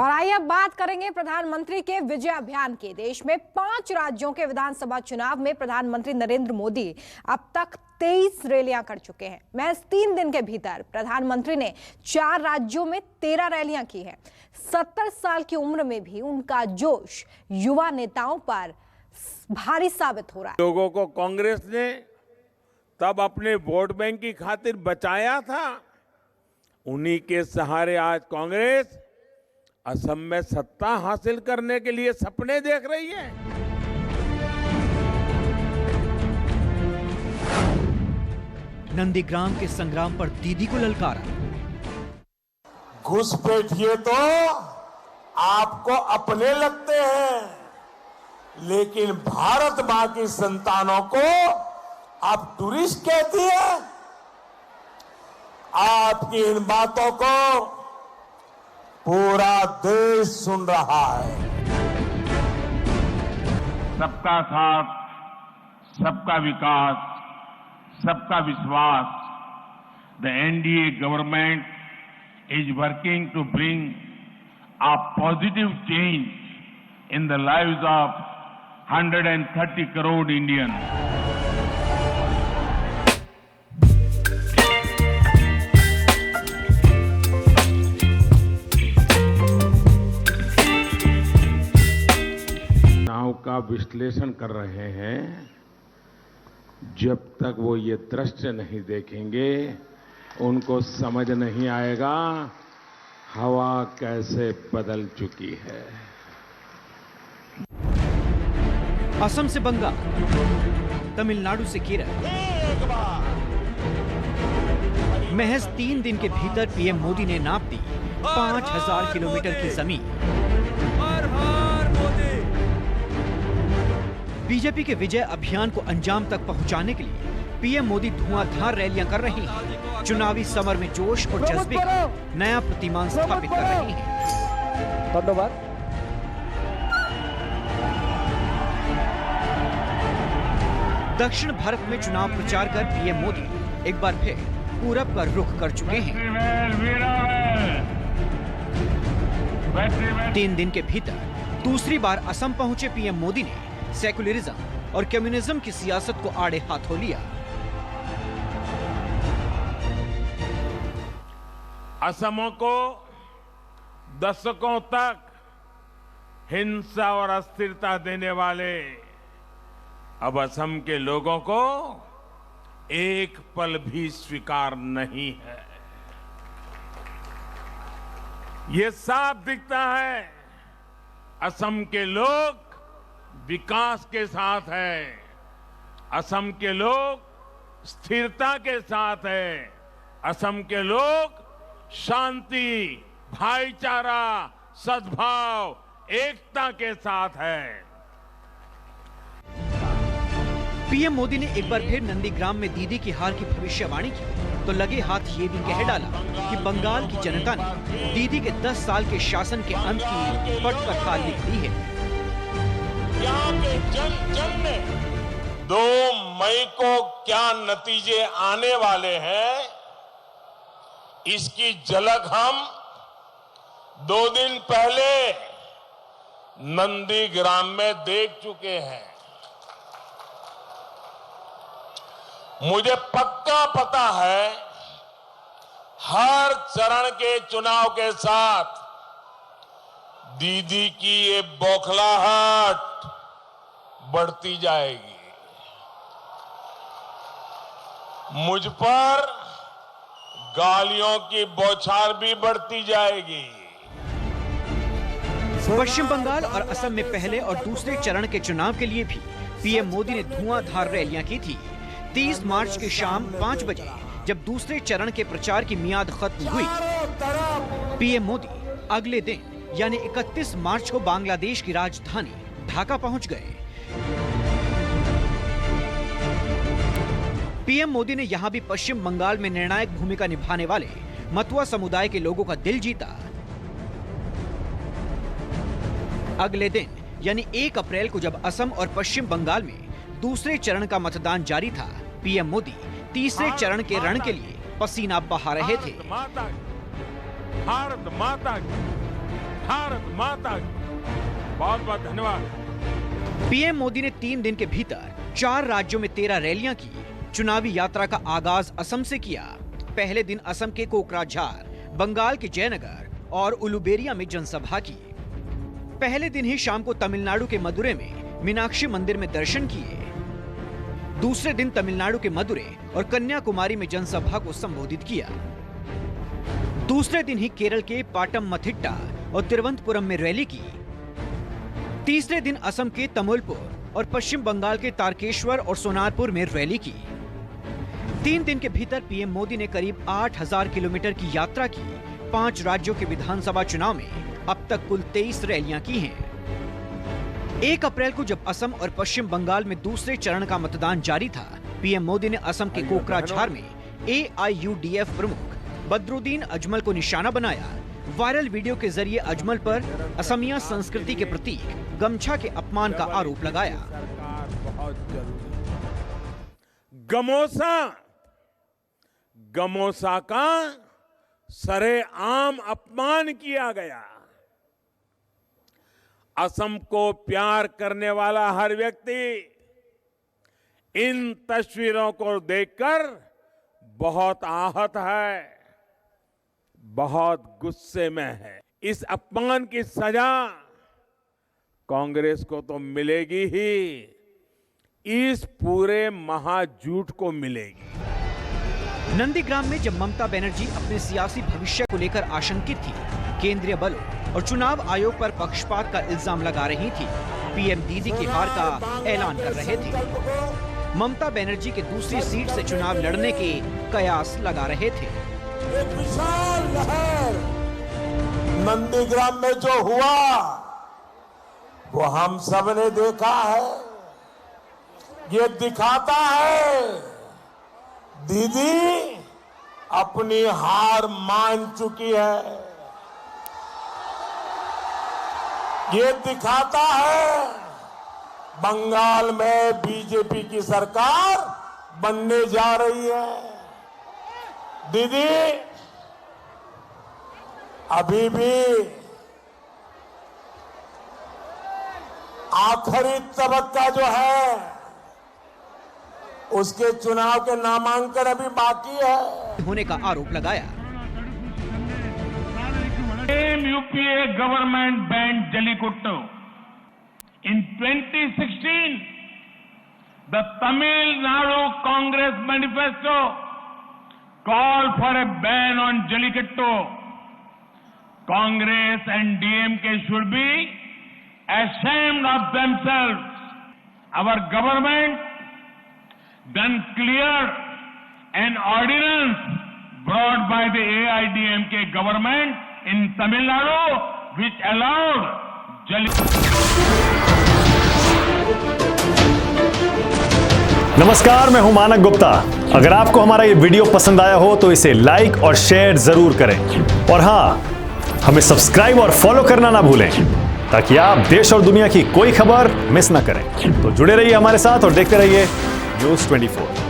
और आइए अब बात करेंगे प्रधानमंत्री के विजय अभियान की। देश में 5 राज्यों के विधानसभा चुनाव में प्रधानमंत्री नरेंद्र मोदी अब तक 23 रैलियां कर चुके हैं। महज 3 दिन के भीतर प्रधानमंत्री ने 4 राज्यों में 13 रैलियां की हैं। 70 साल की उम्र में भी उनका जोश युवा नेताओं पर भारी साबित हो रहा है। लोगों को कांग्रेस ने तब अपने वोट बैंक की खातिर बचाया था, उन्हीं के सहारे आज कांग्रेस असम में सत्ता हासिल करने के लिए सपने देख रही है। नंदीग्राम के संग्राम पर दीदी को ललकारा। घुसपैठिए तो आपको अपने लगते हैं, लेकिन भारत मां की संतानों को आप टूरिस्ट कहती है। आपकी इन बातों को पूरा देश सुन रहा है। सबका साथ, सबका विकास, सबका विश्वास। The NDA government is working to bring a positive change in the lives of 130 crore Indians. चुनाव का विश्लेषण कर रहे हैं। जब तक वो ये दृश्य नहीं देखेंगे, उनको समझ नहीं आएगा हवा कैसे बदल चुकी है। असम से बंगाल, तमिलनाडु से केरल, महज 3 दिन के भीतर पीएम मोदी ने नाप दी 5000 किलोमीटर की जमीन। बीजेपी के विजय अभियान को अंजाम तक पहुंचाने के लिए पीएम मोदी धुआंधार रैलियां कर रही हैं। चुनावी समर में जोश और जज्बे का नया प्रतिमान स्थापित कर रही हैं। धन्यवाद। दक्षिण भारत में चुनाव प्रचार कर पीएम मोदी एक बार फिर पूरब का रुख कर चुके हैं। 3 दिन के भीतर दूसरी बार असम पहुंचे पीएम मोदी ने सेकुलरिज्म और कम्युनिज्म की सियासत को आड़े हाथों लिया। असम को दशकों तक हिंसा और अस्थिरता देने वाले अब असम के लोगों को एक पल भी स्वीकार नहीं है। ये साफ दिखता है, असम के लोग विकास के साथ हैं, असम के लोग स्थिरता के साथ हैं, असम के लोग शांति, भाईचारा, सद्भाव, एकता के साथ है। पीएम मोदी ने एक बार फिर नंदीग्राम में दीदी की हार की भविष्यवाणी की तो लगे हाथ ये भी कह डाला कि बंगाल की जनता ने दीदी के 10 साल के शासन के अंत की पटकथा लिख दी है। यहाँ के जन ने 2 मई को क्या नतीजे आने वाले हैं, इसकी झलक हम 2 दिन पहले नंदीग्राम में देख चुके हैं। मुझे पक्का पता है, हर चरण के चुनाव के साथ दीदी की ये बौखलाहट बढ़ती जाएगी। मुझ पर गालियों की बौछार भी बढ़ती जाएगी। पश्चिम बंगाल और असम में पहले और दूसरे चरण के चुनाव के लिए भी पीएम मोदी ने धुआंधार रैलियां की थी। 30 मार्च की शाम 5 बजे जब दूसरे चरण के प्रचार की मियाद खत्म हुई, पीएम मोदी अगले दिन यानी 31 मार्च को बांग्लादेश की राजधानी ढाका पहुंच गए। पीएम मोदी ने यहां भी पश्चिम बंगाल में निर्णायक भूमिका निभाने वाले मतुआ समुदाय के लोगों का दिल जीता। अगले दिन यानी 1 अप्रैल को जब असम और पश्चिम बंगाल में दूसरे चरण का मतदान जारी था, पीएम मोदी तीसरे चरण के रण के लिए पसीना बहा रहे थे। भारत माता भारत माता की बहुत बहुत धन्यवाद। पीएम मोदी ने 3 दिन के भीतर 4 राज्यों में 13 रैलियां की। चुनावी यात्रा का आगाज असम से किया। पहले दिन असम के कोकराझार, बंगाल के जयनगर और उलुबेरिया में जनसभा की। पहले दिन ही शाम को तमिलनाडु के मदुरै में मीनाक्षी मंदिर में दर्शन किए। दूसरे दिन तमिलनाडु के मदुरै और कन्याकुमारी में जनसभा को संबोधित किया। दूसरे दिन ही केरल के पाटमथिट्टा और तिरुवनंतपुरम में रैली की। तीसरे दिन असम के तमुलपुर और पश्चिम बंगाल के तारकेश्वर और सोनारपुर में रैली की। 3 दिन के भीतर पीएम मोदी ने करीब 8000 किलोमीटर की यात्रा की। 5 राज्यों के विधानसभा चुनाव में अब तक कुल 23 रैलियां की हैं। 1 अप्रैल को जब असम और पश्चिम बंगाल में दूसरे चरण का मतदान जारी था, पीएम मोदी ने असम के कोकराझार में AIUDF प्रमुख बदरुद्दीन अजमल को निशाना बनाया। वायरल वीडियो के जरिए अजमल पर असमिया संस्कृति के प्रतीक गमछा के अपमान का आरोप लगाया। गमोसा का सरेआम अपमान किया गया। असम को प्यार करने वाला हर व्यक्ति इन तस्वीरों को देखकर बहुत आहत है, बहुत गुस्से में है। इस अपमान की सजा कांग्रेस को तो मिलेगी ही, इस पूरे महाझूठ को मिलेगी। नंदीग्राम में जब ममता बनर्जी अपने सियासी भविष्य को लेकर आशंकित थी, केंद्रीय बलों और चुनाव आयोग पर पक्षपात का इल्जाम लगा रही थी, पीएम दीदी की हार का ऐलान कर रहे थे। ममता बनर्जी के दूसरी सीट से चुनाव लड़ने के कयास लगा रहे थे। एक विशाल लहर नंदीग्राम में जो हुआ वो हम सब ने देखा है। ये दिखाता है दीदी अपनी हार मान चुकी है। ये दिखाता है बंगाल में बीजेपी की सरकार बनने जा रही है। दीदी अभी भी आखिरी तबक्का जो है उसके चुनाव के नामांकन अभी बाकी है होने का आरोप लगाया। UPA government banned Jallikattu. In 2016, the Tamil Nadu Congress manifesto called for a ban on Jallikattu. Congress and DMK should be ashamed of themselves. Our government then cleared an ordinance brought by the AIDMK government in Tamil Nadu which allowed नमस्कार, मैं हूं मानक गुप्ता। अगर आपको हमारा ये video पसंद आया हो तो इसे लाइक और शेयर जरूर करें और हां, हमें सब्सक्राइब और फॉलो करना ना भूलें ताकि आप देश और दुनिया की कोई खबर मिस ना करें। तो जुड़े रहिए हमारे साथ और देखते रहिए न्यूज़ 24।